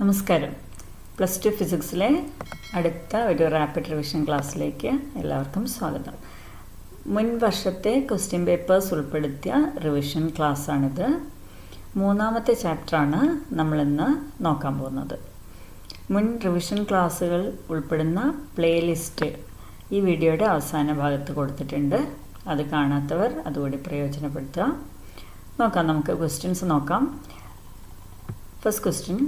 നമസ്കാരം. +2 ഫിസിക്സിലെ അടുത്ത ഒരു റാപ്പിഡ് റിവിഷൻ ക്ലാസ്സിലേക്ക് എല്ലാവർക്കും സ്വാഗതം. മുൻ വർഷത്തെ ക്വസ്റ്റ്യൻ പേപ്പേഴ്സ് ഉൾപ്പെടുത്തിയ റിവിഷൻ ക്ലാസ്സാണിത്. മൂന്നാമത്തെ ചാപ്റ്ററാണ് നമ്മളിന്ന് നോക്കാൻ പോകുന്നത്. മുൻ റിവിഷൻ ക്ലാസ്സുകൾ ഉൾപ്പെടുന്ന പ്ലേലിസ്റ്റ് ഈ വീഡിയോയുടെ അവസാന ഭാഗത്ത് കൊടുത്തിട്ടുണ്ട്. അത് കാണാത്തവർ അതുകൂടി പ്രയോജനപ്പെടുത്തുക. നോക്കാം, നമുക്ക് ക്വസ്റ്റ്യൻസ് നോക്കാം. First question: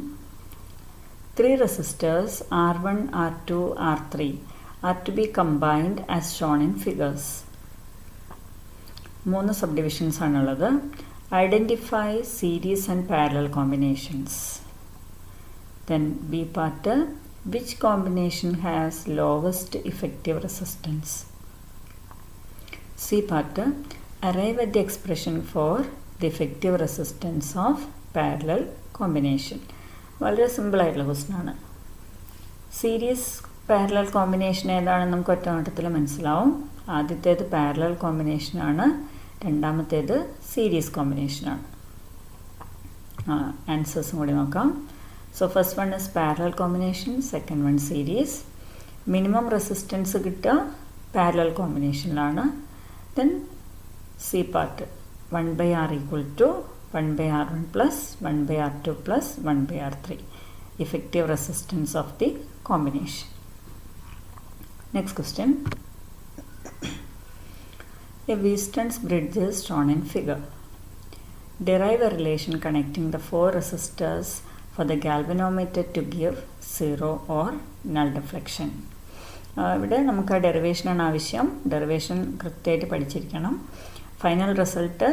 3 resistors R1, R2, R3 are to be combined as shown in figures. 3 subdivisions ആണുള്ളത്. Identify series and parallel combinations. Then B part: which combination has lowest effective resistance? C part: arrive at the expression for the effective resistance of parallel combination. വളരെ സിമ്പിളായിട്ടുള്ള ക്വസ്റ്റ്യനാണ്. Series parallel combination ഏതാണെന്ന് നമുക്ക് ഒറ്റ നോട്ടത്തിൽ മനസ്സിലാവും. ആദ്യത്തേത് പാരലൽ കോമ്പിനേഷനാണ്, രണ്ടാമത്തേത് സീരീസ് കോമ്പിനേഷനാണ്. ആൻസേഴ്സും കൂടി നോക്കാം. So first one is parallel combination, second one series. Minimum resistance കിട്ടുക പാരലൽ കോമ്പിനേഷനിലാണ്. Then C part 1/R = 1/R1 plus 1/R2 plus 1/R3, effective resistance of the combination. Next question: a Weiston's bridge is shown in figure. Derive a relation connecting the 4 resistors for the galvanometer to give 0 or null deflection. ഇവിടെ നമുക്ക് ഡെറിവേഷനാണ് ആവശ്യം. Derivation കൃത്യമായിട്ട് പഠിച്ചിരിക്കണം. Final result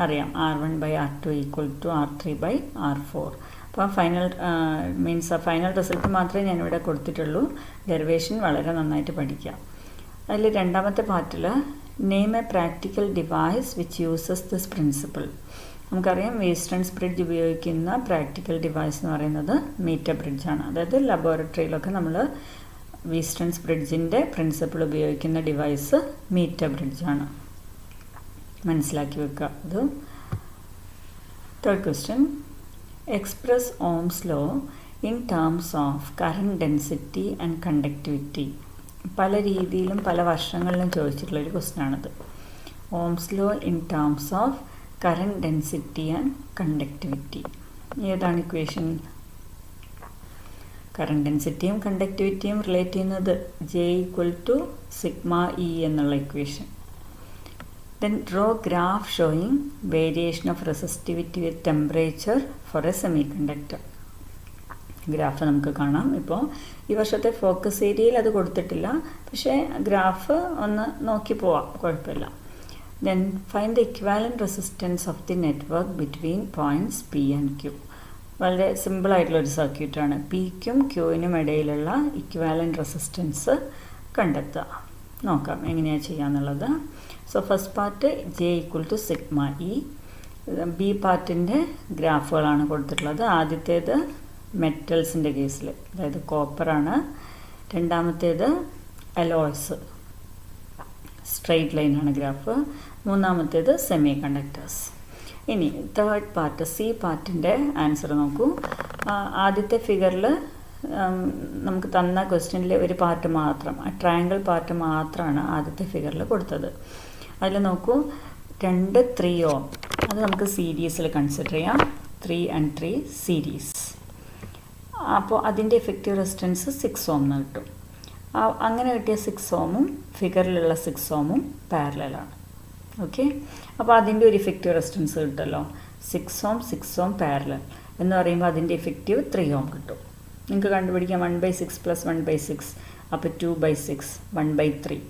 അറിയാം, R1/R2 = R3/R4. അപ്പോൾ final final result മാത്രമേ ഞാനിവിടെ കൊടുത്തിട്ടുള്ളൂ. ഡെറിവേഷൻ വളരെ നന്നായിട്ട് പഠിക്കാം. അതിൽ രണ്ടാമത്തെ പാർട്ടിൽ name a practical device which uses this principle. നമുക്കറിയാം വെയ്സ്റ്റൺസ് ബ്രിഡ്ജ് ഉപയോഗിക്കുന്ന പ്രാക്ടിക്കൽ ഡിവൈസ് എന്ന് പറയുന്നത് മീറ്റർ ബ്രിഡ്ജാണ്. അതായത് ലബോറട്ടറിയിലൊക്കെ നമ്മൾ വെയ്സ്റ്റൺസ് ബ്രിഡ്ജിൻ്റെ പ്രിൻസിപ്പിൾ ഉപയോഗിക്കുന്ന ഡിവൈസ് മീറ്റർ ബ്രിഡ്ജാണ്. മനസ്സിലാക്കി വെക്കുക. അത് third question: express Ohm's law in terms of current density and conductivity. പല രീതിയിലും പല വർഷങ്ങളിലും ചോദിച്ചിട്ടുള്ളൊരു ക്വസ്റ്റ്യനാണിത്. Ohm's law in terms of current density and conductivity. ഏതാണ് ഇക്വേഷൻ? കറണ്ട് ഡെൻസിറ്റിയും കണ്ടക്ടിവിറ്റിയും റിലേറ്റ് ചെയ്യുന്നത് J = σE എന്നുള്ള equation. Then draw graph showing variation of resistivity with temperature for a semiconductor. Graph നമുക്ക് കാണാം. ഇപ്പോൾ ഈ വർഷത്തെ ഫോക്കസ് ഏരിയയിൽ അത് കൊടുത്തിട്ടില്ല, പക്ഷേ ഗ്രാഫ് ഒന്ന് നോക്കി പോവാം, കുഴപ്പമില്ല. Then find the equivalent resistance of the network between points P and Q. വളരെ സിമ്പിളായിട്ടുള്ളൊരു സർക്യൂട്ടാണ്. Pക്കും Qനും ഇടയിലുള്ള ഇക്വാലൻറ്റ് റെസിസ്റ്റൻസ് കണ്ടെത്തുക. നോക്കാം എങ്ങനെയാണ് ചെയ്യാന്നുള്ളത്. So first part J = σE. B പാർട്ടിൻ്റെ ഗ്രാഫുകളാണ് കൊടുത്തിട്ടുള്ളത്. ആദ്യത്തേത് മെറ്റൽസിൻ്റെ കേസിൽ, അതായത് കോപ്പറാണ്. രണ്ടാമത്തേത് അലോയ്സ്, സ്ട്രെയിറ്റ് ലൈനാണ് ഗ്രാഫ്. മൂന്നാമത്തേത് സെമി കണ്ടക്ടേഴ്സ്. ഇനി തേർഡ് പാർട്ട് സി പാർട്ടിൻ്റെ ആൻസർ നോക്കൂ. ആദ്യത്തെ ഫിഗറിൽ നമുക്ക് തന്ന ക്വസ്റ്റ്യനിൽ ഒരു പാർട്ട് മാത്രം, ട്രയാങ്കിൾ പാർട്ട് മാത്രമാണ് ആദ്യത്തെ ഫിഗറിൽ കൊടുത്തത്. അതിൽ നോക്കൂ, 2 3 ഓം, അത് നമുക്ക് സീരീസിൽ കൺസിഡർ ചെയ്യാം. 3 and 3 സീരീസ്. അപ്പോൾ അതിൻ്റെ എഫക്റ്റീവ് റെസിസ്റ്റൻസ് 6 ഓം എന്ന് കിട്ടും. അങ്ങനെ കിട്ടിയ 6 ഓമും ഫിഗറിലുള്ള 6 ഓമും പാരലലാണ്. ഓക്കെ, അപ്പോൾ അതിൻ്റെ ഒരു ഇഫക്റ്റീവ് റെസിസ്റ്റൻസ് കിട്ടുമല്ലോ. 6 ഓം 6 ഓം പാരലൽ എന്ന് പറയുമ്പോൾ അതിൻ്റെ ഇഫക്റ്റീവ് 3 ഓം കിട്ടും. നിങ്ങൾക്ക് കണ്ടുപിടിക്കാം. 1/6 + 1/6 അപ്പോൾ 2/6, 1/3.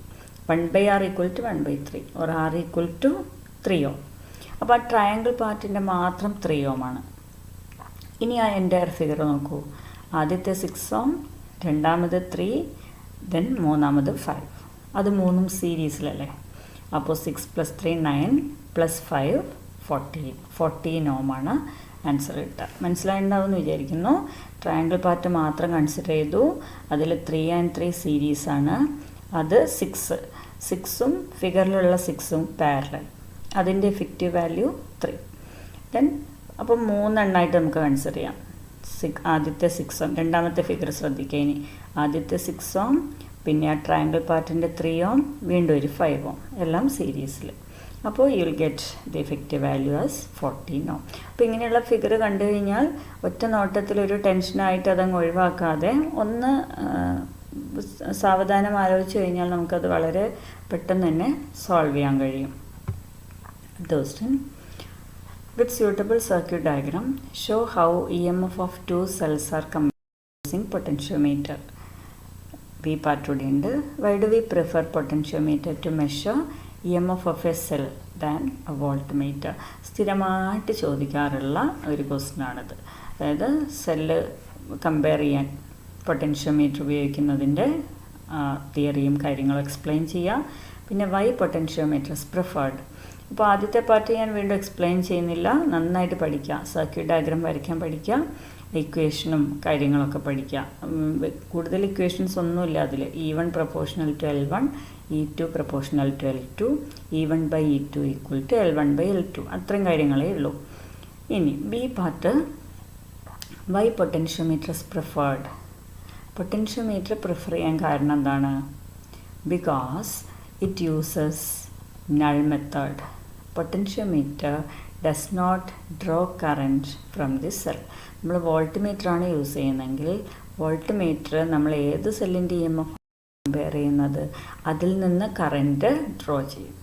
1/R = 1/3 or R = 3 ഓം. അപ്പോൾ ആ ട്രയാങ്കിൾ പാർട്ടിൻ്റെ മാത്രം 3 ഓമാണ്. ഇനി ആ എൻ്റയർ ഫിഗർ നോക്കൂ. ആദ്യത്തെ 6 ഓം, രണ്ടാമത് 3, ദെൻ മൂന്നാമത് 5. അത് മൂന്നും സീരീസിലല്ലേ. അപ്പോൾ 6 + 3 9 + 5 14 ഓമാണ് ആൻസർ കിട്ടുക. മനസ്സിലായിട്ടുണ്ടാവുമെന്ന് വിചാരിക്കുന്നു. ട്രയാങ്കിൾ പാർട്ട് മാത്രം കൺസിഡർ ചെയ്തു. അതിൽ 3 and 3 സീരീസാണ്. അത് 6ഉം ഫിഗറിലുള്ള 6ഉം പാരലൽ. അതിൻ്റെ എഫക്റ്റീവ് വാല്യൂ 3. ദെൻ അപ്പം 3 എണ്ണമായിട്ട് നമുക്ക് കൺസിഡർ ചെയ്യാം. ആദ്യത്തെ 6 ohm, രണ്ടാമത്തെ ഫിഗർ ശ്രദ്ധിക്കുക. ഇനി ആദ്യത്തെ 6 ohm, പിന്നെ ആ ട്രയാങ്കിൾ പാർട്ടിൻ്റെ 3 ohm, വീണ്ടും ഒരു 5 ohm, എല്ലാം സീരീസിൽ. അപ്പോൾ you will get the effective value as 14 ohm. അപ്പോൾ ഇങ്ങനെയുള്ള ഫിഗർ കണ്ടു കഴിഞ്ഞാൽ ഒറ്റ നോട്ടത്തിലൊരു ടെൻഷനായിട്ട് അതങ്ങ് ഒഴിവാക്കാതെ ഒന്ന് സാവധാനം ആലോചിച്ച് കഴിഞ്ഞാൽ നമുക്കത് വളരെ പെട്ടെന്ന് തന്നെ സോൾവ് ചെയ്യാൻ കഴിയും. Question: with suitable circuit diagram, show how EMF of two cells are compared using potentiometer. B part കൂടി ഉണ്ട്. Why do we prefer potentiometer to measure EMF of a cell than a voltmeter? സ്ഥിരമായിട്ട് ചോദിക്കാറുള്ള ഒരു question ആണിത്. അതായത് cell compare ചെയ്യാൻ potentiometer ഉപയോഗിക്കുന്നതിൻ്റെ തിയറിയും കാര്യങ്ങളും explain ചെയ്യുക. പിന്നെ വൈ പൊട്ടൻഷ്യോമീറ്റർ ഇസ് പ്രിഫേർഡ്. അപ്പോൾ ആദ്യത്തെ പാർട്ട് ഞാൻ വീണ്ടും എക്സ്പ്ലെയിൻ ചെയ്യുന്നില്ല, നന്നായിട്ട് പഠിക്കുക. സർക്യൂട്ട് ഡയഗ്രാം വരയ്ക്കാൻ പഠിക്കുക, ഇക്വേഷനും കാര്യങ്ങളൊക്കെ പഠിക്കുക. കൂടുതൽ ഇക്വേഷൻസ് ഒന്നുമില്ല അതിൽ. E1 proportional to L1, E2 proportional to L2, E1 by E2 equal to L1 by L2, അത്രയും കാര്യങ്ങളേ ഉള്ളൂ. ഇനി B part, why potentiometer is preferred. Potentiometer prefer ചെയ്യാൻ കാരണം എന്താണ്? Because it uses null method. Potentiometer does not draw current from the cell. നമ്മൾ voltmeter ആണ് use ചെയ്യുന്നതെങ്കിൽ വോൾട്ട്മീറ്റർ നമ്മൾ ഏത് സെല്ലിൻ്റെ EMF കമ്പയർ ചെയ്യുന്നത് അതിൽ നിന്ന് കറൻറ്റ് ഡ്രോ ചെയ്യും.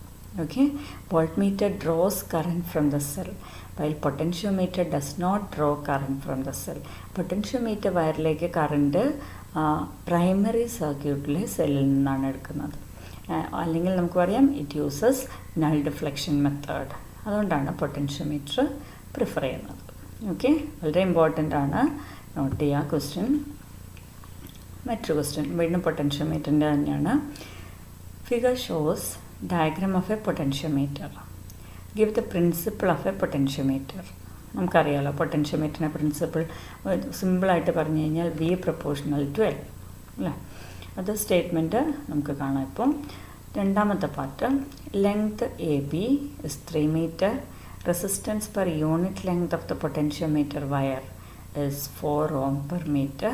Okay, voltmeter draws current from the cell, while potentiometer does not draw current from the cell. Potentiometer വയറിലേക്ക് കറൻറ്റ് പ്രൈമറി സർക്യൂട്ടിലെ സെല്ലിൽ നിന്നാണ് എടുക്കുന്നത്. അല്ലെങ്കിൽ നമുക്ക് പറയാം it uses null deflection method. അതുകൊണ്ടാണ് പൊട്ടൻഷ്യോമീറ്റർ പ്രിഫർ ചെയ്യുന്നത്. ഓക്കെ, വളരെ ഇമ്പോർട്ടൻ്റ് ആണ്, നോട്ട് ചെയ്യുക. ക്വസ്റ്റ്യൻ, മറ്റൊരു ക്വസ്റ്റ്യൻ വീണ്ടും പൊട്ടൻഷ്യോമീറ്ററിൻ്റെ തന്നെയാണ്. Figure shows diagram of A potentiometer. Give the principle of A potentiometer. നമുക്കറിയാമല്ലോ പൊട്ടൻഷ്യോമീറ്ററിൻ്റെ പ്രിൻസിപ്പിൾ സിമ്പിളായിട്ട് പറഞ്ഞു കഴിഞ്ഞാൽ V പ്രൊപ്പോർഷണൽ ടു L അല്ലേ. അത് സ്റ്റേറ്റ്മെൻറ്റ് നമുക്ക് കാണാം. ഇപ്പോൾ രണ്ടാമത്തെ part, length AB is 3 meter, resistance per unit length of the potentiometer wire is 4 ohm per meter,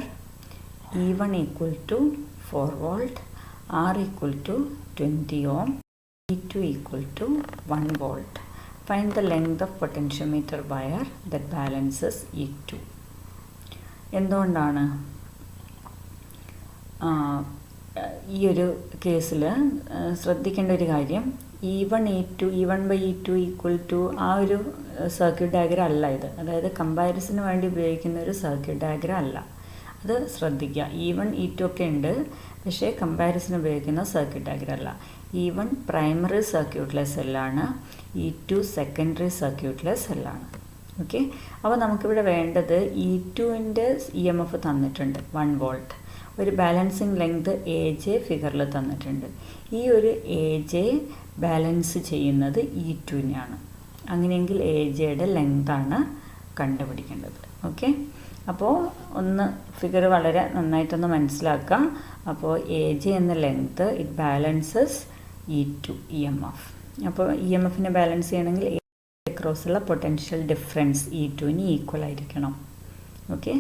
E1 equal to 4 volt, R equal to 20 ohm, E2 equal to 1 volt. Find the length of potentiometer wire that balances E2. എന്തുകൊണ്ടാണ് ഈ ഒരു കേസിൽ ശ്രദ്ധിക്കേണ്ട ഒരു കാര്യം, E1 by E2 equal to ആ ഒരു circuit diagram അല്ല ഇത്. അതായത് കമ്പാരിസന് വേണ്ടി ഉപയോഗിക്കുന്ന ഒരു സർക്യൂട്ട് ഡയഗ്രാം അല്ല. അത് ശ്രദ്ധിക്കുക. E1 E2 ഒക്കെ ഉണ്ട്, പക്ഷേ കമ്പാരിസന് ഉപയോഗിക്കുന്ന സർക്യൂട്ട് ഡയഗ്രാം അല്ല. E1 പ്രൈമറി സർക്യൂട്ടിലെ സെല്ലാണ്, E2 സെക്കൻഡറി സർക്യൂട്ടിലെ സെല്ലാണ്. ഓക്കെ, അപ്പോൾ നമുക്കിവിടെ വേണ്ടത് E2ൻ്റെ EMF തന്നിട്ടുണ്ട് 1 volt. ഒരു ബാലൻസിങ് ലെങ്ത് AJ ഫിഗറിൽ തന്നിട്ടുണ്ട്. ഈ ഒരു AJ ബാലൻസ് ചെയ്യുന്നത് E2-നെയാണ്. അങ്ങനെയെങ്കിൽ AJയുടെ ലെങ്താണ് കണ്ടുപിടിക്കേണ്ടത്. ഓക്കെ, അപ്പോൾ ഒന്ന് ഫിഗർ വളരെ നന്നായിട്ടൊന്ന് മനസ്സിലാക്കുക. അപ്പോൾ AJ എന്ന length it balances E2 EMF. അപ്പോൾ EMFനെ ബാലൻസ് ചെയ്യണമെങ്കിൽ അക്രോസുള്ള പൊട്ടൻഷ്യൽ ഡിഫറൻസ് E2-ന് ഈക്വൽ ആയിരിക്കണം. ഓക്കെ,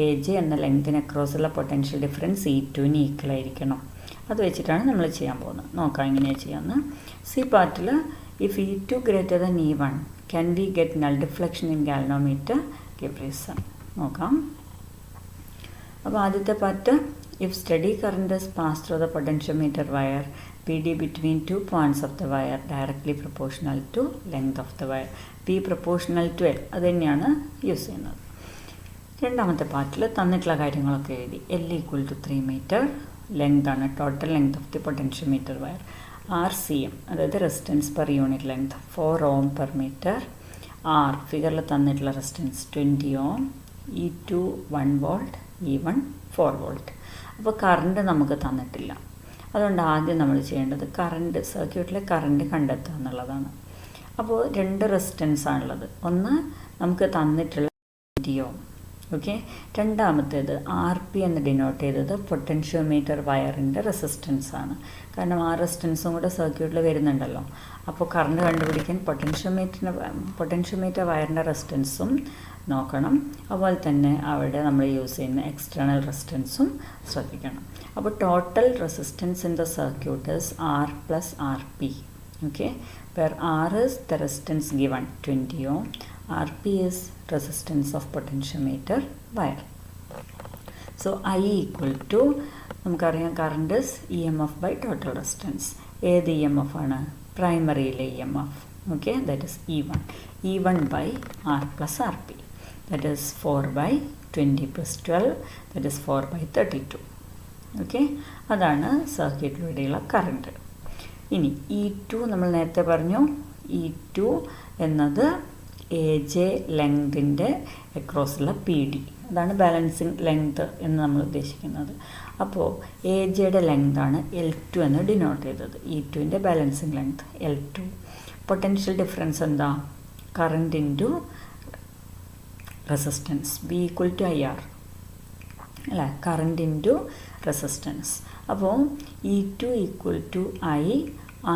AJ എന്ന ലെങ്തിന് അക്രോസുള്ള പൊട്ടൻഷ്യൽ ഡിഫറൻസ് E2-ന് ഈക്വൽ ആയിരിക്കണം. അത് വെച്ചിട്ടാണ് നമ്മൾ ചെയ്യാൻ പോകുന്നത്. നോക്കാം എങ്ങനെയാണ് ചെയ്യാമെന്ന്. സി പാർട്ടിൽ, if E2 greater than E1 can we get null deflection in galvanometer, give reason. നോക്കാം. അപ്പോൾ ആദ്യത്തെ part, if study current is pass through the potentiometer wire PD between 2 points of the wire directly proportional to length of the wire, P proportional to L, അത് തന്നെയാണ് use ചെയ്യുന്നത്. രണ്ടാമത്തെ പാർട്ടിൽ തന്നിട്ടുള്ള കാര്യങ്ങളൊക്കെ എഴുതി. L equal to 3 meter, length ആണ് total length of the potentiometer wire. RCM അതായത് resistance per unit length 4 ohm per meter. R ഫിഗറിൽ തന്നിട്ടുള്ള resistance 20 ohm, E2 1 volt, E1 4 volt. അപ്പോൾ കറണ്ട് നമുക്ക് തന്നിട്ടില്ല. അതുകൊണ്ട് ആദ്യം നമ്മൾ ചെയ്യേണ്ടത് കറണ്ട്, സർക്യൂട്ടിലെ കറണ്ട് കണ്ടെത്തുക എന്നുള്ളതാണ്. അപ്പോൾ 2 റെസിസ്റ്റൻസ് ആണുള്ളത്. ഒന്ന് നമുക്ക് തന്നിട്ടുള്ള 20 ohm. ഓക്കെ, രണ്ടാമത്തേത് RP എന്ന് ഡിനോട്ട് ചെയ്തത് പൊട്ടൻഷ്യോമീറ്റർ വയറിൻ്റെ റെസിസ്റ്റൻസ് ആണ്. കാരണം ആ റെസിസ്റ്റൻസും കൂടെ സർക്യൂട്ടിൽ വരുന്നുണ്ടല്ലോ. അപ്പോൾ കറണ്ട് കണ്ടുപിടിക്കാൻ പൊട്ടൻഷ്യോമീറ്റർ വയറിൻ്റെ റെസിസ്റ്റൻസും നോക്കണം. അതുപോലെ തന്നെ അവിടെ നമ്മൾ യൂസ് ചെയ്യുന്ന എക്സ്റ്റേണൽ റെസിസ്റ്റൻസും ശ്രദ്ധിക്കണം. അപ്പോൾ total resistance in the circuit is R plus RP. Okay, where R is the resistance given 20 ohm, RP is resistance of potentiometer wire. So I equal to, നമുക്കറിയാം current is EMF by total resistance. ഏത് EMF ആണ്? പ്രൈമറിയിലെ EMF. Okay, that is E1 by R plus RP. That is 4 by 20 plus 12, that is 4 by 32. Okay, അതാണ് സർക്യൂട്ടിലൂടെയുള്ള current. ഇനി E2 നമ്മൾ നേരത്തെ പറഞ്ഞു, E2 എന്നത് AJ ലെങ്തിൻ്റെ അക്രോസുള്ള PD, അതാണ് ബാലൻസിങ് ലെങ്ത് എന്ന് നമ്മൾ ഉദ്ദേശിക്കുന്നത്. അപ്പോൾ AJയുടെ ലെങ്താണ് L2 എന്ന് ഡിനോട്ട് ചെയ്തത്, E2ൻ്റെ balancing length L2. Potential difference എന്താ? Current into resistance, V equal to IR അല്ലേ, കറണ്ട് ഇൻറ്റു റെസിസ്റ്റൻസ്. അപ്പോൾ E2 equal to I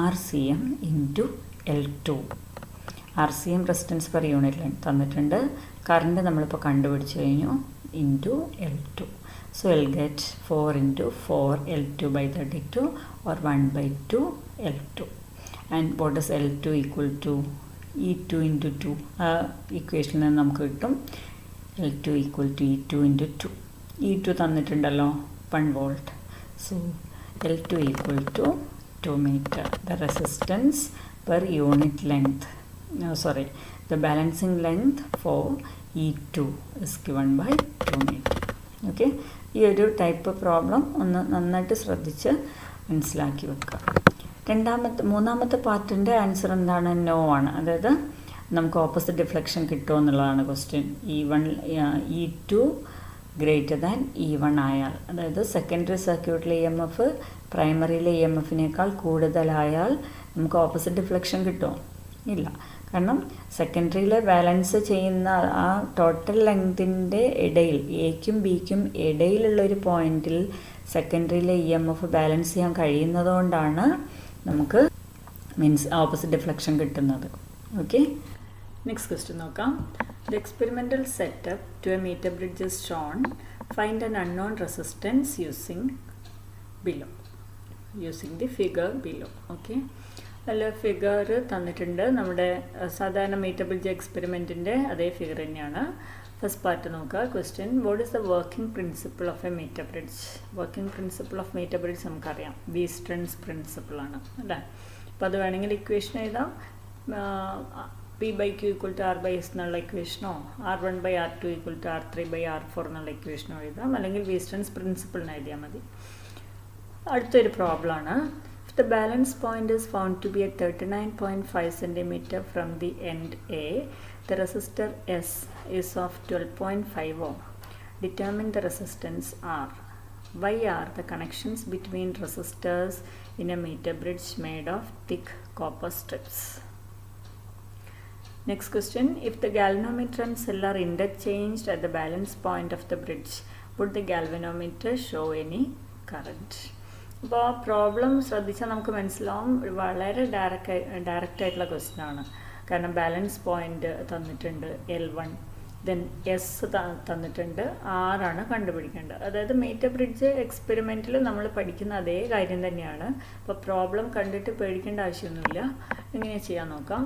RCM into L2. RCM resistance per unit length തന്നിട്ടുണ്ട്, കറണ്ട് നമ്മളിപ്പോൾ കണ്ടുപിടിച്ച് കഴിഞ്ഞു, into L2. So I'll get 4 into 4 L2 by 32 or 1 by 2 L2. And what is L2 equal to? E2 into 2. Equation നമുക്ക് കിട്ടും L2 equal to E2 into 2. E2 തന്നിട്ടുണ്ടല്ലോ 1 volt. So L2 equal to 2 meter. The resistance per unit length, the balancing length for E2 is given by 2 meter. Okay, ഈ ഒരു type problem ഒന്ന് നന്നായിട്ട് ശ്രദ്ധിച്ച് മനസ്സിലാക്കി വെക്കുക. മൂന്നാമത്തെ പാർട്ടിൻ്റെ ആൻസർ എന്താണ്? നോ ആണ്. അതായത് നമുക്ക് ഓപ്പോസിറ്റ് ഡിഫ്ലക്ഷൻ കിട്ടുമോ എന്നുള്ളതാണ് question. E2 greater than E1 ആയാൽ, അതായത് സെക്കൻഡറി സർക്യൂട്ടിലെ EMF പ്രൈമറിയിലെ EMFിനേക്കാൾ കൂടുതലായാൽ നമുക്ക് ഓപ്പോസിറ്റ് ഡിഫ്ലക്ഷൻ കിട്ടുമോ? ഇല്ല. കാരണം സെക്കൻഡറിയിലെ ബാലൻസ് ചെയ്യുന്ന ആ ടോട്ടൽ ലെങ്തിൻ്റെ ഇടയിൽ, എക്കും ബിക്കും ഇടയിലുള്ളൊരു പോയിന്റിൽ സെക്കൻഡറിയിലെ EMF ബാലൻസ് ചെയ്യാൻ കഴിയുന്നതുകൊണ്ടാണ് നമുക്ക് ഓപ്പോസിറ്റ് ഡിഫ്ലക്ഷൻ കിട്ടുന്നത്. ഓക്കെ, നെക്സ്റ്റ് ക്വസ്റ്റ്യൻ നോക്കാം. The experimental setup to a meter bridge is shown. Find an unknown resistance using the figure below. Okay, അല്ല ഫിഗർ തന്നിട്ടുണ്ട്. നമ്മുടെ സാധാരണ മീറ്റർ ബ്രിഡ്ജ് എക്സ്പെരിമെൻറ്റിൻ്റെ അതേ ഫിഗർ തന്നെയാണ്. ഫസ്റ്റ് പാർട്ട് നോക്കുക. Question, what is the working principle of a meter bridge? Working principle of meter bridge നമുക്കറിയാം, Wheatstone's പ്രിൻസിപ്പിളാണ് അല്ലേ. അപ്പോൾ അത് വേണമെങ്കിൽ ഇക്വേഷൻ എഴുതാം. P/Q equal to R by S എന്നുള്ള ഇക്വേഷനോ R1 by R2 equal to R3 by R4 എന്നുള്ള ഇക്വേഷനോ എഴുതാം, അല്ലെങ്കിൽ വീസ്റ്റേൺസ് പ്രിൻസിപ്പിളിന് എഴുതിയാൽ മതി. അടുത്തൊരു പ്രോബ്ലമാണ്. If the balance point is found to be at 39.5 cm from the end A, the resistor S is of 12.5 ohm. Determine the resistance R. Why are the connections between resistors in a meter bridge made of thick copper strips? Next question, if the galvanometer and cell are interchanged at the balance point of the bridge, would the galvanometer show any current? അപ്പോൾ problem ശ്രദ്ധിച്ചാൽ നമുക്ക് മനസ്സിലാവും, വളരെ direct ആയിട്ടുള്ള question ആണ്. കാരണം balance point തന്നിട്ടുണ്ട് L1, then S തന്നിട്ടുണ്ട്, ആറാണ് കണ്ടുപിടിക്കേണ്ടത്. അതായത് മീറ്റർ ബ്രിഡ്ജ് എക്സ്പെരിമെൻറ്റിൽ നമ്മൾ പഠിക്കുന്ന അതേ കാര്യം തന്നെയാണ്. അപ്പോൾ പ്രോബ്ലം കണ്ടിട്ട് പേടിക്കേണ്ട ആവശ്യമൊന്നുമില്ല. എങ്ങനെ ചെയ്യാൻ നോക്കാം.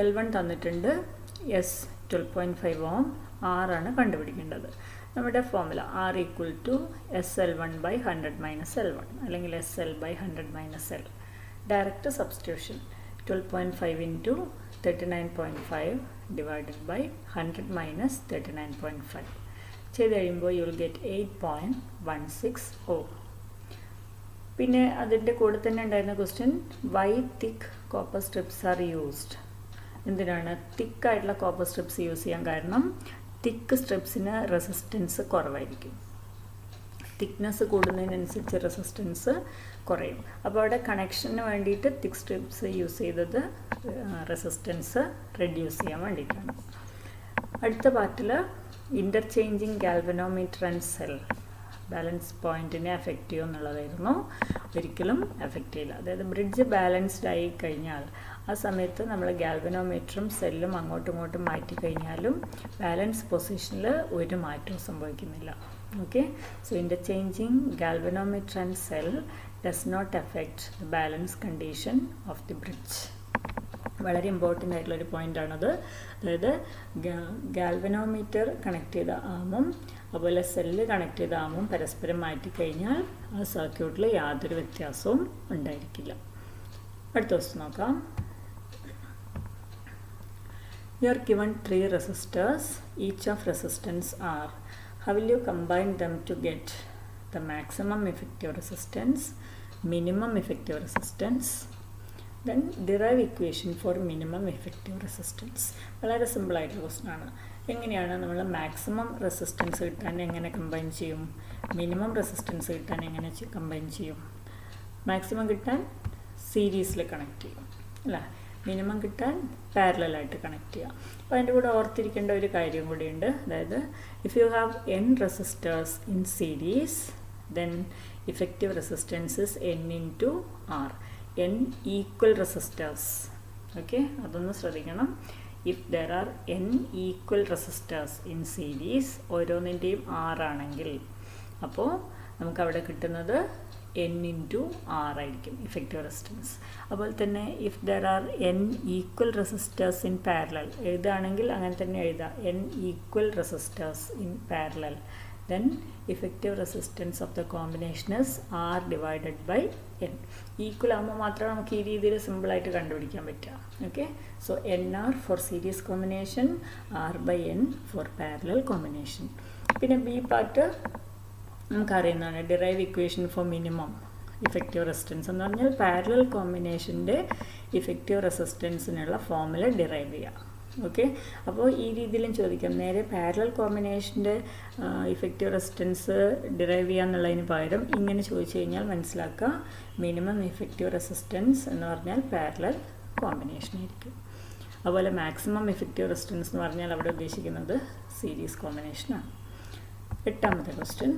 L1 തന്നിട്ടുണ്ട്, S 12.5 ohm, ആറാണ് കണ്ടുപിടിക്കേണ്ടത്. നമ്മുടെ formula R equal to SL1 by 100 minus L1 അല്ലെങ്കിൽ SL by 100 minus L. Direct substitution 12.5 into 39.5 divided by 100 minus 39.5 ചെയ്ത് കഴിയുമ്പോൾ you will get 8.16 ohm. പിന്നെ അതിൻ്റെ കൂടെ തന്നെ ഉണ്ടായിരുന്ന question, why thick copper strips are used? എന്തിനാണ് തിക്കായിട്ടുള്ള കോപ്പർ സ്ട്രിപ്സ് യൂസ് ചെയ്യാൻ കാരണം? തിക്ക് സ്ട്രിപ്സിന് റെസിസ്റ്റൻസ് കുറവായിരിക്കും, തിക്നെസ് കൂടുന്നതിനനുസരിച്ച് റെസിസ്റ്റൻസ് കുറയും. അപ്പോൾ അവിടെ കണക്ഷന് വേണ്ടിയിട്ട് തിക്ക് സ്ട്രിപ്സ് യൂസ് ചെയ്തത് റെസിസ്റ്റൻസ് റെഡ്യൂസ് ചെയ്യാൻ വേണ്ടിയിട്ടാണ്. അടുത്ത പാർട്ടിൽ interchanging galvanometer and cell balance പോയിൻറ്റിനെ എഫക്റ്റ് ചെയ്യും എന്നുള്ളതായിരുന്നു. ഒരിക്കലും എഫക്റ്റ് ചെയ്യില്ല. അതായത് ബ്രിഡ്ജ് ബാലൻസ്ഡ് ആയി കഴിഞ്ഞാൽ ആ സമയത്ത് നമ്മൾ ഗാൽവനോമീറ്ററും സെല്ലും അങ്ങോട്ടും ഇങ്ങോട്ടും മാറ്റി കഴിഞ്ഞാലും ബാലൻസ് പൊസിഷനിൽ ഒരു മാറ്റവും സംഭവിക്കുന്നില്ല. Okay, so interchanging galvanometer and cell does not effect the balance condition of the bridge. വളരെ ഇമ്പോർട്ടൻ്റ് ആയിട്ടുള്ളൊരു പോയിൻ്റാണത്. അതായത് ഗാൽവനോമീറ്റർ കണക്ട് ചെയ്ത ആമും അതുപോലെ സെല്ല് കണക്ട് ചെയ്ത ആമും പരസ്പരം മാറ്റിക്കഴിഞ്ഞാൽ ആ സർക്യൂട്ടിൽ യാതൊരു വ്യത്യാസവും ഉണ്ടായിരിക്കില്ല. അടുത്ത ദിവസം നോക്കാം. You are given 3 resistors. Each of resistance R. How will you combine them to get the maximum effective resistance, minimum effective resistance? Then derive equation for minimum effective resistance. വളരെ സിമ്പിളായിട്ടുള്ള ക്വസ്റ്റൻ ആണ്. എങ്ങനെയാണ് നമ്മൾ മാക്സിമം റെസിസ്റ്റൻസ് കിട്ടാൻ എങ്ങനെ combine ചെയ്യും, minimum resistance കിട്ടാൻ എങ്ങനെ കമ്പൈൻ ചെയ്യും? മാക്സിമം കിട്ടാൻ സീരീസിൽ കണക്ട് ചെയ്യും അല്ലേ, മിനിമം കിട്ടാൻ പാരലലായിട്ട് കണക്ട് ചെയ്യുക. അപ്പോൾ അതിൻ്റെ കൂടെ ഓർത്തിരിക്കേണ്ട ഒരു കാര്യം കൂടിയുണ്ട്. അതായത് if you have n resistors in series then effective resistance is n into R. n equal resistors. Okay, അതൊന്ന് ശ്രദ്ധിക്കണം. If there are n equal resistors in series, ഓരോന്നിൻ്റെയും R ആണെങ്കിൽ അപ്പോൾ നമുക്കവിടെ കിട്ടുന്നത് n into R ആയിരിക്കും ഇഫക്റ്റീവ് റെസിസ്റ്റൻസ്. അതുപോലെ തന്നെ if there are n equal resistors in parallel എഴുതുകയാണെങ്കിൽ അങ്ങനെ തന്നെ എഴുതാം, n equal resistors in parallel, then effective resistance of the combination is R divided by n. Equal ആകുമ്പോൾ മാത്രമേ നമുക്ക് ഈ രീതിയിൽ സിമ്പിളായിട്ട് കണ്ടുപിടിക്കാൻ പറ്റുക. Okay, so NR for series combination, R by n for parallel combination. പിന്നെ ബി പാർട്ട് നമുക്കറിയുന്നതാണ്, derive equation for minimum effective resistance എന്ന് പറഞ്ഞാൽ പാരലൽ കോമ്പിനേഷൻ്റെ ഇഫക്റ്റീവ് റെസിസ്റ്റൻസിനുള്ള ഫോർമുല ഡിറൈവ് ചെയ്യുക. ഓക്കെ, അപ്പോൾ ഈ രീതിയിലും ചോദിക്കാം. നേരെ പാരലൽ കോമ്പിനേഷൻ്റെ ഇഫക്റ്റീവ് റെസിസ്റ്റൻസ് ഡിറൈവ് ചെയ്യാന്നുള്ളതിന് പകരം ഇങ്ങനെ ചോദിച്ചു കഴിഞ്ഞാൽ മനസ്സിലാക്കുക, മിനിമം ഇഫക്റ്റീവ് റെസിസ്റ്റൻസ് എന്ന് പറഞ്ഞാൽ പാരലൽ കോമ്പിനേഷൻ ആയിരിക്കും. അതുപോലെ മാക്സിമം ഇഫക്റ്റീവ് റെസിസ്റ്റൻസ് എന്ന് പറഞ്ഞാൽ അവിടെ ഉദ്ദേശിക്കുന്നത് സീരീസ് കോമ്പിനേഷനാണ്. എട്ടാമത്തെ question.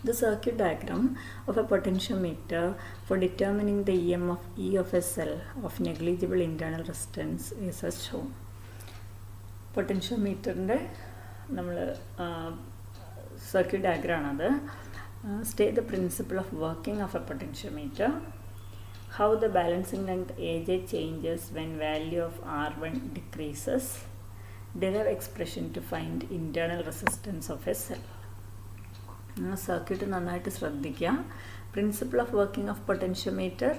The circuit diagram of a potentiometer for determining the EMF E of a cell of negligible internal resistance is as shown. പൊട്ടൻഷ്യോമീറ്ററിൻ്റെ നമ്മൾ സർക്യൂട്ട് ഡയഗ്രാം ആണത്. State the principle of working of a potentiometer, how the balancing length AJ changes when value of R1 decreases, derive expression to find internal resistance of a cell. Circuit നന്നായിട്ട് ശ്രദ്ധിക്കുക. Principle of working of potentiometer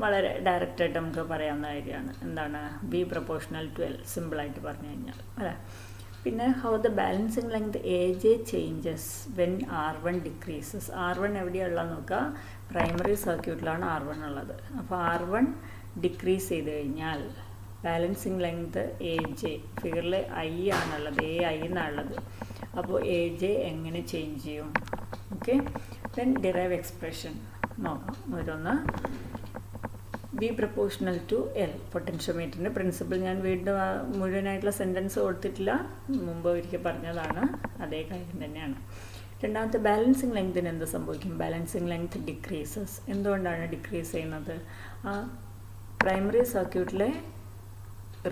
വളരെ ഡയറക്റ്റായിട്ട് നമുക്ക് പറയാവുന്ന കാര്യമാണ്. എന്താണ്? B proportional to L, സിമ്പിളായിട്ട് പറഞ്ഞു കഴിഞ്ഞാൽ അല്ലേ. പിന്നെ how the balancing length AJ changes when R1 decreases. R1 എവിടെയുള്ളത് നോക്കുക, പ്രൈമറി സർക്യൂട്ടിലാണ് R1 ഉള്ളത്. അപ്പോൾ R1 ഡിക്രീസ് ചെയ്ത് കഴിഞ്ഞാൽ ബാലൻസിങ് ലെങ്ത് AJ, ഫിഗറിൽ I ആണുള്ളത്, AI എന്നാണുള്ളത്. അപ്പോൾ AJ എങ്ങനെ ചേഞ്ച് ചെയ്യും? ഓക്കെ, ദെൻ ഡിറൈവ് എക്സ്പ്രഷൻ നോക്കാം ഓരോന്ന്. B പ്രൊപ്പോർഷണൽ ടു L, പൊട്ടൻഷ്യോമീറ്ററിൻ്റെ പ്രിൻസിപ്പിൾ ഞാൻ വീണ്ടും മുഴുവനായിട്ടുള്ള സെൻറ്റൻസ് കൊടുത്തിട്ടില്ല, മുമ്പ് ഒരിക്കൽ പറഞ്ഞതാണ്, അതേ കാര്യം തന്നെയാണ്. രണ്ടാമത്തെ ബാലൻസിങ് ലെങ്തിന് എന്ത് സംഭവിക്കും? Balancing length decreases. എന്തുകൊണ്ടാണ് ഡിക്രീസ് ചെയ്യുന്നത്? ആ പ്രൈമറി സർക്യൂട്ടിലെ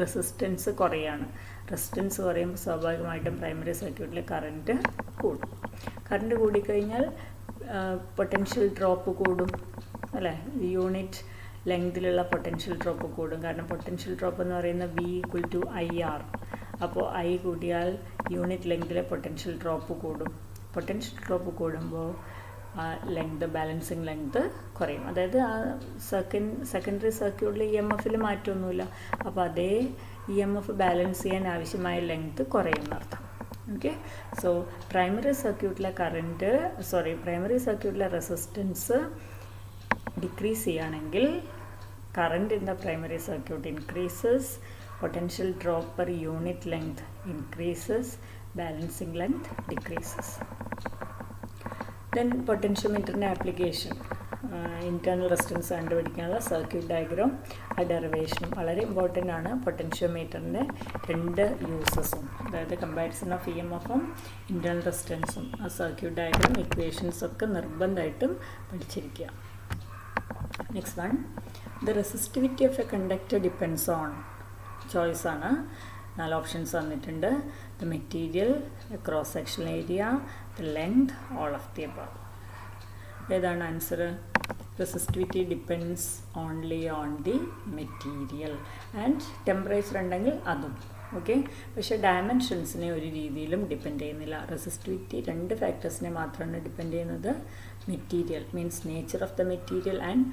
റെസിസ്റ്റൻസ് കുറയാണ്. റെസിസ്റ്റൻസ് കുറയുമ്പോൾ സ്വാഭാവികമായിട്ടും പ്രൈമറി സർക്യൂട്ടിലെ കറൻറ്റ് കൂടും. കറൻറ്റ് കൂടിക്കഴിഞ്ഞാൽ പൊട്ടൻഷ്യൽ ഡ്രോപ്പ് കൂടും അല്ലേ, യൂണിറ്റ് ലെങ്തിലുള്ള പൊട്ടൻഷ്യൽ ഡ്രോപ്പ് കൂടും. കാരണം പൊട്ടൻഷ്യൽ ഡ്രോപ്പ് എന്ന് പറയുന്നത് V = IR. അപ്പോൾ I കൂടിയാൽ യൂണിറ്റ് ലെങ്തിലെ പൊട്ടൻഷ്യൽ ഡ്രോപ്പ് കൂടും. പൊട്ടൻഷ്യൽ ഡ്രോപ്പ് കൂടുമ്പോൾ ലെങ്ത്, ബാലൻസിങ് ലെങ്ത് കുറയും. അതായത് ആ സെക്കൻഡറി സർക്യൂട്ടിൽ EMFൽ മാറ്റമൊന്നുമില്ല. അപ്പോൾ അതേ EMF ബാലൻസ് ചെയ്യാൻ ആവശ്യമായ ലെങ്ത് കുറയുന്നർത്ഥം. ഓക്കെ, സോ പ്രൈമറി സർക്യൂട്ടിലെ പ്രൈമറി സർക്യൂട്ടിലെ റെസിസ്റ്റൻസ് ഡിക്രീസ് ചെയ്യുകയാണെങ്കിൽ current in the primary circuit increases, potential drop per unit length increases, balancing length decreases. Then പൊട്ടൻഷ്യോമീറ്ററിൻ്റെ ആപ്ലിക്കേഷൻ ഇൻറ്റേർണൽ റെസിസ്റ്റൻസ് കണ്ടുപിടിക്കാനുള്ള സർക്യൂട്ട് ഡയഗ്രാം ആ ഡെറിവേഷനും വളരെ ഇമ്പോർട്ടൻ്റ് ആണ്. പൊട്ടൻഷ്യോമീറ്ററിൻ്റെ രണ്ട് യൂസസും, അതായത് കമ്പാരിസൺ ഓഫ് EMFും ഇൻറ്റേർണൽ റെസിസ്റ്റൻസും ആ സർക്യൂട്ട് ഡയഗ്രാം ഇക്വേഷൻസൊക്കെ നിർബന്ധമായിട്ടും പഠിച്ചിരിക്കുക. Next one, the resistivity of a conductor depends on, choice ആണ്, 4 ഓപ്ഷൻസ് തന്നിട്ടുണ്ട്. The material, the cross sectional area, the length, all of the above. ഏതാണ് answer? Resistivity depends only on the material and temperature ഉണ്ടെങ്കിൽ അതും. Okay, പക്ഷേ ഡയമെൻഷൻസിനെ ഒരു രീതിയിലും depend ചെയ്യുന്നില്ല. Resistivity 2 ഫാക്ടേഴ്സിനെ മാത്രമാണ് ഡിപ്പെൻഡ് ചെയ്യുന്നത്. Material means nature of the material and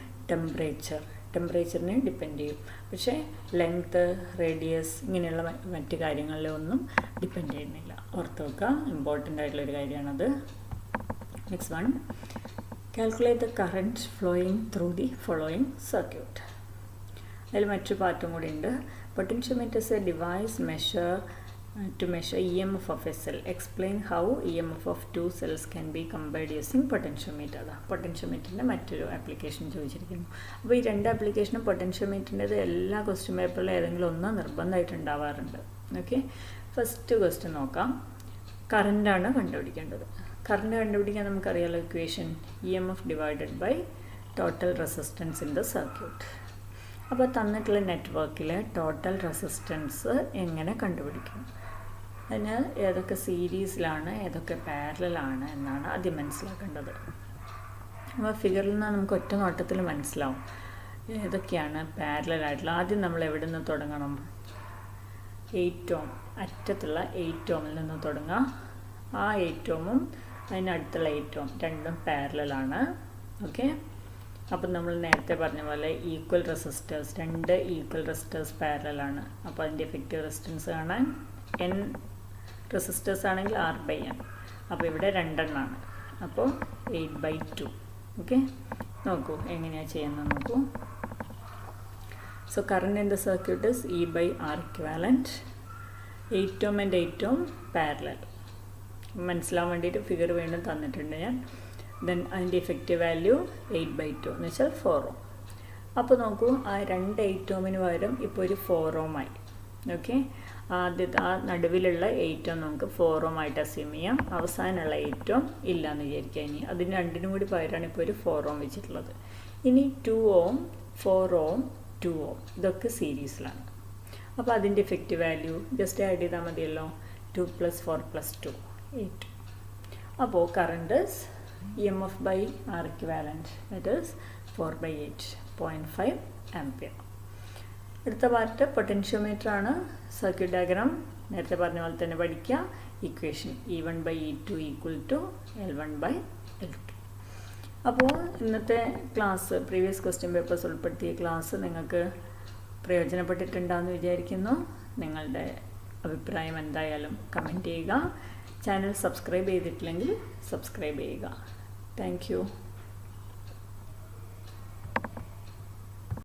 ടെമ്പറേച്ചറിനെ ഡിപ്പെൻഡ് ചെയ്യും. പക്ഷേ ലെങ്ത്ത്, റേഡിയസ് ഇങ്ങനെയുള്ള മറ്റ് കാര്യങ്ങളിലൊന്നും ഡിപ്പെൻഡ് ചെയ്യുന്നില്ല. ഓർത്ത് വെക്കുക, ഇമ്പോർട്ടൻ്റ് ആയിട്ടുള്ളൊരു കാര്യമാണത്. Next one, calculate the current flowing through the following circuit. അതിൽ മറ്റൊരു പാർട്ടും കൂടി ഉണ്ട്. Potentiometer is A device to measure EMF of a cell. Explain how EMF of 2 cells can be compared using potentiometer. പൊട്ടൻഷ്യോമീറ്ററിൻ്റെ മറ്റൊരു application ചോദിച്ചിരിക്കുന്നു. അപ്പോൾ ഈ 2 ആപ്ലിക്കേഷനും പൊട്ടൻഷ്യോമീറ്ററിൻ്റെത് എല്ലാ ക്വസ്റ്റ്യൻ പേപ്പറിലും ഏതെങ്കിലും ഒന്ന് നിർബന്ധമായിട്ട് ഉണ്ടാവാറുണ്ട്. ഓക്കെ, ഫസ്റ്റ് ക്വസ്റ്റ്യൻ നോക്കാം. കറണ്ടാണ് കണ്ടുപിടിക്കേണ്ടത്. കറണ്ട് കണ്ടുപിടിക്കാൻ നമുക്കറിയാലോ equation, EMF divided by total resistance in the circuit. അപ്പോൾ തന്നിട്ടുള്ള നെറ്റ്വർക്കിലെ ടോട്ടൽ റെസിസ്റ്റൻസ് എങ്ങനെ കണ്ടുപിടിക്കും? അതിന് ഏതൊക്കെ സീരീസിലാണ്, ഏതൊക്കെ പാരലലാണ് എന്നാണ് ആദ്യം മനസ്സിലാക്കേണ്ടത്. അപ്പോൾ ഫിഗറിൽ നിന്ന് നമുക്ക് ഒറ്റ നോട്ടത്തിൽ മനസ്സിലാവും ഏതൊക്കെയാണ് പാരലലായിട്ടുള്ള. ആദ്യം നമ്മൾ എവിടെ നിന്ന് തുടങ്ങണം? 8 ഓം, അറ്റത്തുള്ള 8 ഓമിൽ നിന്ന് തുടങ്ങാം. ആ 8 ഓമും അതിനടുത്തുള്ള 8 ഓം രണ്ടും പാരലലാണ്. ഓക്കെ, അപ്പം നമ്മൾ നേരത്തെ പറഞ്ഞ പോലെ ഈക്വൽ റെസിസ്റ്റേഴ്സ്, 2 ഈക്വൽ റെസിസ്റ്റേഴ്സ് പാരലലാണ്. അപ്പോൾ അതിൻ്റെ എഫക്റ്റീവ് റെസിസ്റ്റൻസ് കാണാൻ N റെസിസ്റ്റേഴ്സ് ആണെങ്കിൽ R/N. അപ്പോൾ ഇവിടെ 2 എണ്ണമാണ്. അപ്പോൾ 8/2. ഓക്കെ, നോക്കൂ എങ്ങനെയാണ് ചെയ്യുന്നത് നോക്കൂ. So current in the circuit is E/R equivalent. 8 ohm and 8 ohm parallel. മനസ്സിലാവാൻ വേണ്ടിയിട്ട് ഫിഗർ വീണ്ടും തന്നിട്ടുണ്ട് ഞാൻ. ദെൻ അതിൻ്റെ ഇഫക്റ്റീവ് വാല്യൂ 8/2 എന്ന് വെച്ചാൽ 4 ഓം. അപ്പോൾ നോക്കൂ, ആ 2 8 ഓമിന് പകരം ഇപ്പോൾ ഒരു 4 ഓം ആയി. ഓക്കെ, ആദ്യത്തെ ആ നടുവിലുള്ള 8 ഓം നമുക്ക് 4 ഓം ആയിട്ട് അസ്യൂം ചെയ്യാം. അവസാനമുള്ള 8 ഓം ഇല്ലയെന്ന് വിചാരിക്കുക. ഇനി അതിന് രണ്ടിനും കൂടി പകരമാണ് ഇപ്പോൾ ഒരു 4 ഓം വെച്ചിട്ടുള്ളത്. ഇനി 2 ഓം 4 ഓം 2 ഓം ഇതൊക്കെ സീരീസിലാണ്. അപ്പോൾ അതിൻ്റെ ഇഫക്റ്റീവ് വാല്യൂ ജസ്റ്റ് ആഡ് ചെയ്താൽ മതിയല്ലോ. 2 + 4 + 2 8. അപ്പോൾ current EMF by R equivalent, that is 4/8, 0.5 ampere. അടുത്ത പാർട്ട് പൊട്ടൻഷ്യോമീറ്റർ ആണ്. സർക്യൂട്ട് ഡയഗ്രാം നേരത്തെ പറഞ്ഞ പോലെ തന്നെ പഠിക്കുക. Equation E1/E2 = L1/L2. അപ്പോൾ ഇന്നത്തെ ക്ലാസ്, പ്രീവിയസ് ക്വസ്റ്റ്യൻ പേപ്പേഴ്സ് ഉൾപ്പെടുത്തിയ ക്ലാസ് നിങ്ങൾക്ക് പ്രയോജനപ്പെട്ടിട്ടുണ്ടാകുമെന്ന് വിചാരിക്കുന്നു. നിങ്ങളുടെ അഭിപ്രായം എന്തായാലും കമൻറ്റ് ചെയ്യുക. ചാനൽ സബ്സ്ക്രൈബ് ചെയ്തിട്ടില്ലെങ്കിൽ സബ്സ്ക്രൈബ് ചെയ്യുക. Thank you.